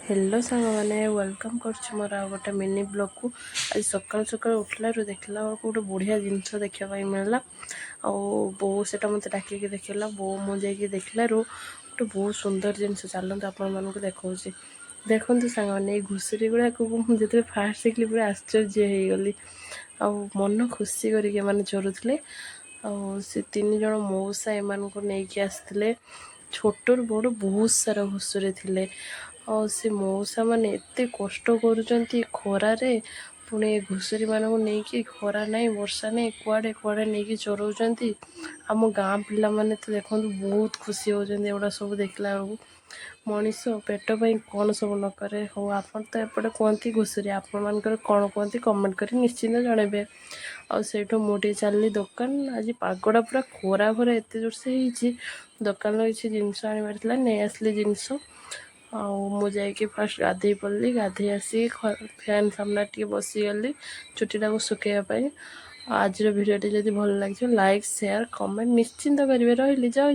Hello सांग मैंने welcome कर मोर आ गोटे मिनी ब्लॉग को। आज सकाल सकाल उठल देखला गोटे बढ़िया जिनस देखापी मिलला। बो से मत डाक देखला बो मुझे देखल गोटे बहुत सुंदर जिनस चलते आपण देखा देखु सांग मैंने घुषुरी गुड़ाक मुझे फास्ट देखली पूरा आश्चर्य हो गली। मन खुशी करके चोरुले से 3 जन मौसा एम नहीं आसते छोटर बड़ बहुत सारा घुषुरी थे। से मौसा मैंने एत कष्ट कर खरारे पुणी घुषुरी मानक नहीं खरा नहीं वर्षा नहीं कुआड़े कुआड़े नहीं चोराउं। आम गाँ पिला माने तो देखो बहुत खुशी होती एगुड़ा सब देखला बेलू मनीष पेट पर कौन सब न करे। हो आप तो एपटे कहती घुषुरी आपण मान कौन कहती कमेंट कर निश्चिंत जनइबे। आठू मुझे चलनी दुकान आज पगड़ा पूरा खरा खरा एत जोर से दुकान किसी जिनस आनबार नहीं आसली जिनस मुझे फास्ट गाधे पड़ी गाधे आसी फैन सामने टे बसीगली चुटीटा को सुखाइवाई। आज भिडियोटी जब भल लगे लाइक शेयर कमेंट निश्चिंत करेंगे। रही जाओ।